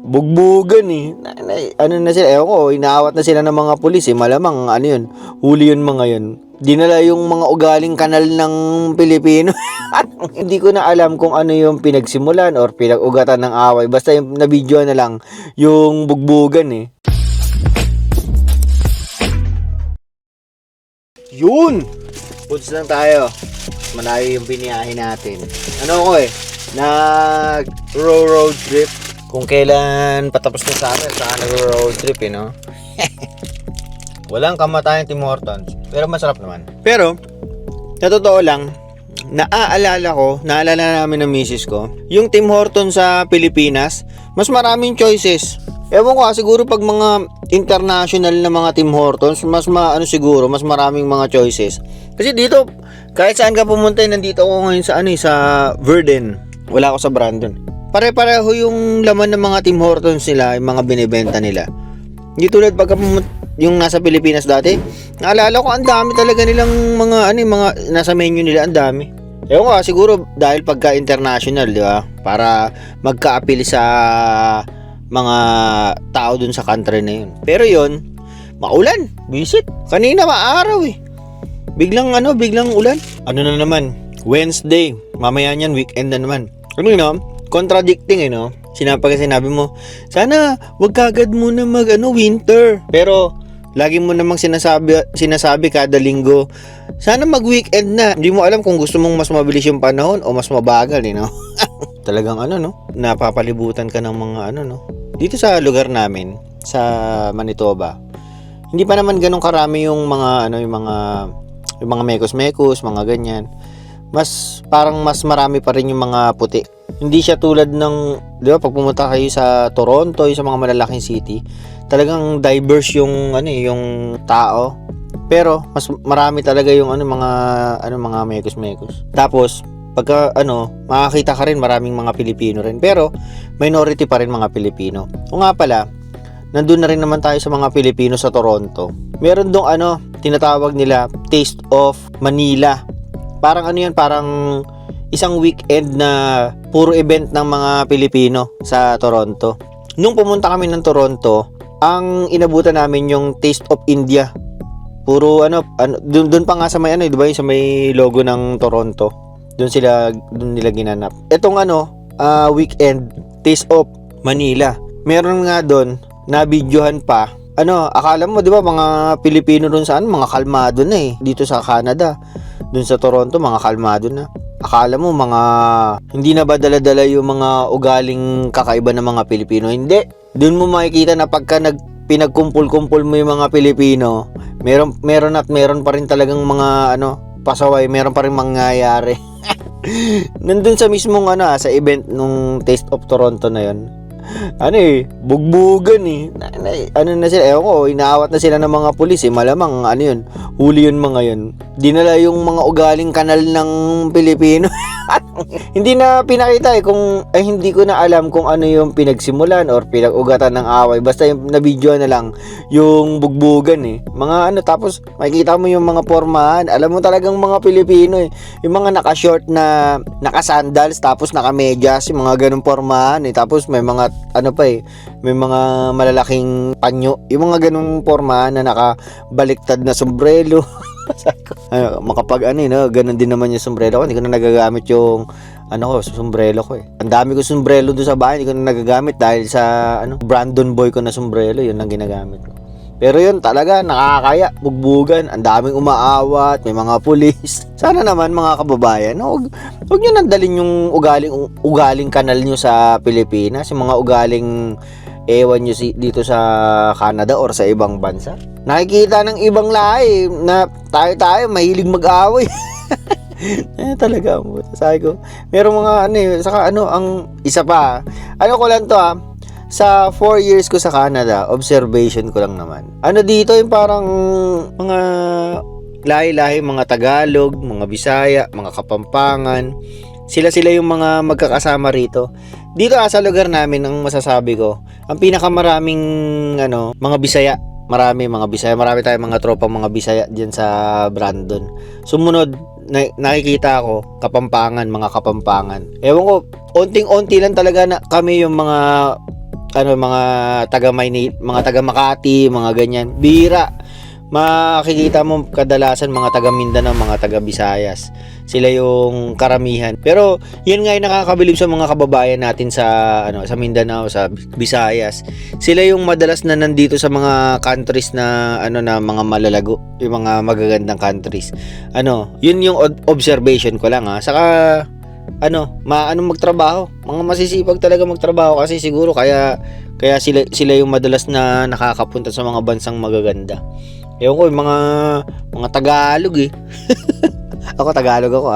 Bugbugan eh. Ano na sila, ewan ko, inaawat na sila ng mga pulis eh. Malamang, huli yun mga yun. Dinala yung mga ugaling kanal ng Pilipino. Hindi ko na alam kung ano yung pinagsimulan or pinag-ugatan ng away. Basta yung nabidyo na lang yung bugbugan eh. Yun! Punts lang tayo. Malayo yung biniyahin natin. Nag-road trip. Kung kailan patapos na sa akin, saan nag-road trip no? Walang kamatayan Tim Hortons. Pero masarap naman. Pero, sa totoo lang, naalala namin ng misis ko, yung Tim Hortons sa Pilipinas, mas maraming choices. Ewan ko siguro pag mga international na mga Tim Hortons, mas maraming mga choices. Kasi dito, kahit saan ka pumunta, nandito ako ngayon sa Verden. Wala ako sa Brandon. Pare-pareho yung laman ng mga Tim Hortons nila, yung mga binibenta nila. Hindi tulad pagka yung nasa Pilipinas dati, naalala ko ang dami talaga nilang mga nasa menu nila, ang dami. Ewan ko siguro dahil pagka international, di ba? Para magka-appeal sa mga tao dun sa country na yun. Pero yun, maulan, visit. Kanina maaraw eh. Biglang ulan. Ano na naman, Wednesday, mamaya niyan weekend na naman. Contradicting sinabi mo, sana wag kagad muna winter. Pero lagi mo namang sinasabi kada linggo, sana mag-weekend na. Hindi mo alam kung gusto mong mas mabilis yung panahon o mas mabagal, Talagang napapalibutan ka ng mga Dito sa lugar namin, sa Manitoba, hindi pa naman ganun karami yung mga yung mga mekos-mekos, mga ganyan. Parang mas marami pa rin yung mga puti. Hindi siya tulad ng, di ba, pag pumunta kayo sa Toronto, sa mga malalaking city, talagang diverse yung yung tao. Pero mas marami talaga yung mga mekos-mekos. Tapos pagka makakita ka rin maraming mga Pilipino rin, pero minority pa rin mga Pilipino. O nga pala, nandun na rin naman tayo sa mga Pilipino sa Toronto. Meron dong tinatawag nila Taste of Manila. Parang parang isang weekend na puro event ng mga Pilipino sa Toronto. Nung pumunta kami ng Toronto, ang inabutan namin yung Taste of India. Puro doon pa nga sa may di ba, sa may logo ng Toronto. Doon nila ginanap. Etong weekend, Taste of Manila. Meron nga doon na videohan pa. Akala mo, di ba, mga Pilipino doon saan, mga kalmado na eh. Dito sa Canada, doon sa Toronto, mga kalmado na. Akala mo, hindi na ba dala-dala yung mga ugaling kakaiba ng mga Pilipino? Hindi. Doon mo makikita na pagka pinagkumpul-kumpul mo yung mga Pilipino, meron pa rin talagang mga pasaway, meron pa rin mangyayari. Nandun sa mismong sa event nung Taste of Toronto na yun, bugbugan eh. Na sila, ewan ko, inaawat na sila ng mga pulis eh. Malamang huli yun mga yun. Dinala yung mga ugaling kanal ng Pilipino. Hindi na pinakita hindi ko na alam kung ano yung pinagsimulan or pinag-ugatan ng away. Basta yung nabidyo na lang yung bugbugan eh. Mga tapos makikita mo yung mga pormahan. Alam mo talagang mga Pilipino eh. Yung mga naka-short na naka-sandals tapos naka-medyas, yung mga ganung pormahan eh. Tapos may mga may mga malalaking panyo. Yung mga ganung pormahan na nakabaliktad na sombrero. Makapag ganun din naman yung sombrero ko. Hindi ko na nagagamit yung sombrero ko eh. Ang dami ko sombrero doon sa bahay, hindi ko na nagagamit dahil sa Brandon boy ko na sombrero, yun ang ginagamit ko. Pero yun talaga nakakaya, bugbugan, ang daming umaawat, may mga pulis. Sana naman mga kababayan, huwag nyo nandalin yung ugaling kanal nyo sa Pilipinas, yung mga ugaling ewan nyo dito sa Canada or sa ibang bansa. Nakikita ng ibang lahi na tayo mahilig mag-away. Talaga mo. Sabi ko, merong mga saka ang isa pa. Ko lang to sa 4 years ko sa Canada, observation ko lang naman. Dito yung parang mga lahi-lahi, mga Tagalog, mga Bisaya, mga Kapampangan. Sila yung mga magkakasama rito. Dito sa lugar namin, ang masasabi ko, ang pinakamaraming mga Bisaya. Marami tayong mga tropang mga Bisaya diyan sa Brandon. Sumunod nakikita ko, mga Kapampangan. Ewan ko, onting-onti lang talaga na kami yung mga mga taga Maynila, mga taga Makati, mga ganyan. Bira. Makikita mo kadalasan mga taga Mindanao, mga taga Visayas. Sila yung karamihan. Pero yan nga yung nakakabilib sa mga kababayan natin sa sa Mindanao, sa Visayas. Sila yung madalas na nandito sa mga countries na na mga malalago, yung mga magagandang countries. Yun yung observation ko lang ha. Saka magtrabaho. Mga masisipag talaga magtrabaho kasi siguro kaya sila yung madalas na nakakapunta sa mga bansang magaganda. Ewan ko, yung mga Tagalog eh. Ako Tagalog ako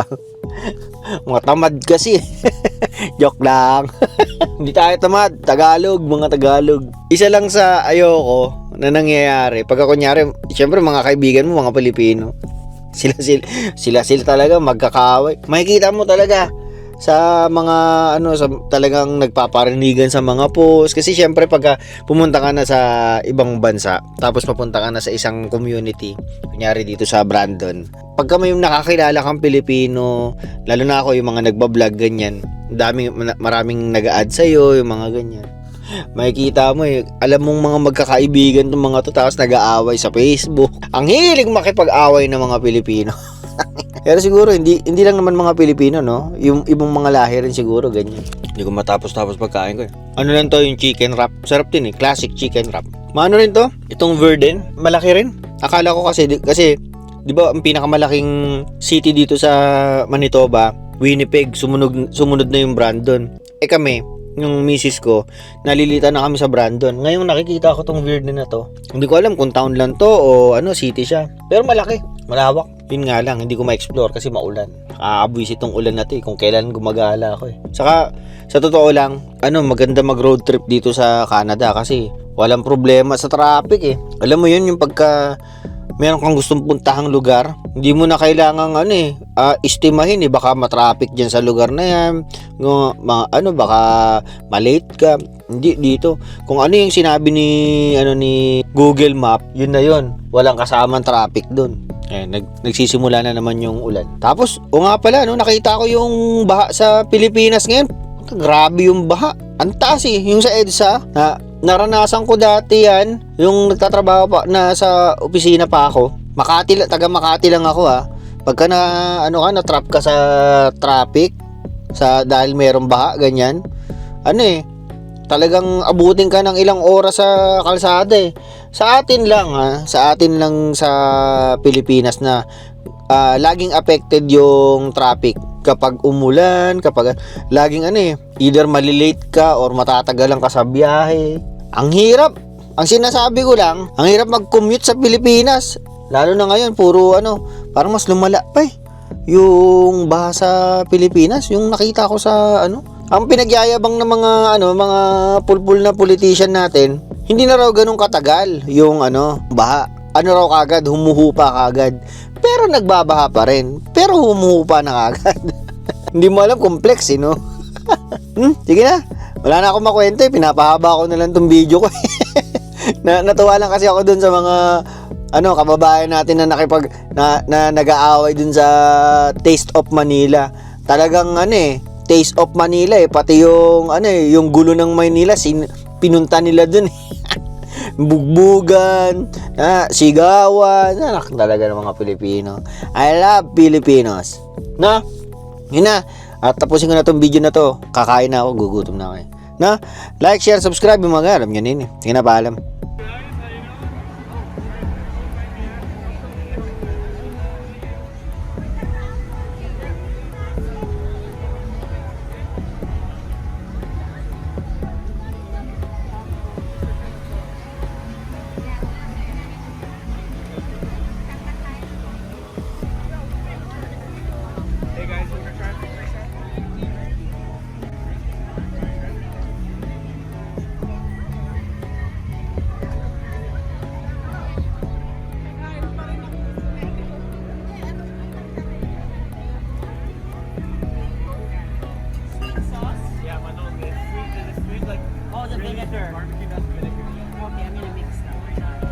mga tamad kasi. Joke lang. Hindi tayo tamad, mga Tagalog. Isa lang sa ayoko na nangyayari, pagka kunyari, syempre mga kaibigan mo, mga Pilipino, sila talaga magkakaaway. Makikita mo talaga sa mga sa talagang nagpaparinigan sa mga post kasi syempre pagka pumunta ka na sa ibang bansa tapos papunta ka na sa isang community, kunyari dito sa Brandon, pagka may nakakilala kang Pilipino, lalo na ako yung mga nagba-vlog ganyan, maraming nag-a-add sa iyo, yung mga ganyan, makikita mo alam mong mga magkakaibigan tong mga to, tapos nag-aaway sa Facebook. Ang hilig makipag-away ng mga Pilipino. Pero siguro hindi lang naman mga Pilipino, no? Yung ibang mga lahi rin siguro ganyan. Hindi ko matapos pagkain ko. Lang to, yung chicken wrap. Sarap din classic chicken wrap. Maano rin to? Itong Verden, malaki rin. Akala ko kasi 'di ba ang pinakamalaking city dito sa Manitoba, Winnipeg, sumunod na yung Brandon. Kami, yung misis ko, nalilita na kami sa Brandon. Ngayon nakikita ko tong Verden na to. Hindi ko alam kung town lang to o city siya. Pero malaki, malawak. Yun nga lang, hindi ko ma-explore kasi maulan. Nakakabwisit tong ulan na to kung kailan gumagala ako Saka, sa totoo lang, maganda mag-road trip dito sa Canada kasi walang problema sa traffic Alam mo yun, yung pagka meron kang gustong puntahang lugar, hindi mo na kailangang estimahin baka matraffic dyan sa lugar na yan. Baka malate ka. Hindi dito. Kung ano yung sinabi ni Google Map, yun na yun. Walang kasamang traffic doon. Nagsisimula na naman yung ulan. Tapos, nga pala, nakita ko yung baha sa Pilipinas ngayon. Grabe yung baha. Ang taas yung sa EDSA. Naranasan ko dati yan. Yung nagtatrabaho pa na sa opisina pa ako. Taga Makati lang ako Pagka na-trap ka sa traffic, dahil merong baha, ganyan. Talagang abutin ka ng ilang oras sa kalsada Sa atin lang sa Pilipinas na laging affected yung traffic kapag umulan, kapag laging either malilate ka or matatagalan ka sa biyahe. Ang hirap. Ang sinasabi ko lang, ang hirap mag-commute sa Pilipinas. Lalo na ngayon, puro parang mas lumala pa yung baha sa Pilipinas. Yung nakita ko sa ang pinagyayabang ng mga pulpul na politician natin, hindi na raw ganun katagal yung baha. Raw kagad, humuhupa kagad. Pero nagbabaha pa rin. Pero humuhupa na kagad. Hindi mo alam, complex no? Sige na. Wala na akong makwento pinapahaba ko na lang tong video ko. Natuwa lang kasi ako dun sa mga kababayan natin na nag-aaway dun sa Taste of Manila. Talagang Taste of Manila pati yung yung gulo ng Maynila pinunta nila dun bugbugan, sigawan, anak talaga ng mga Pilipino. I love Filipinos. Yun na. At tapusin ko na tong video na to. Kakain na ako, gugutom na ako like, share, subscribe yung mga alam nyo nini. Sige na, paalam. Oh, the vinegar. Barbecue, not vinegar. Okay, I'm gonna mix that.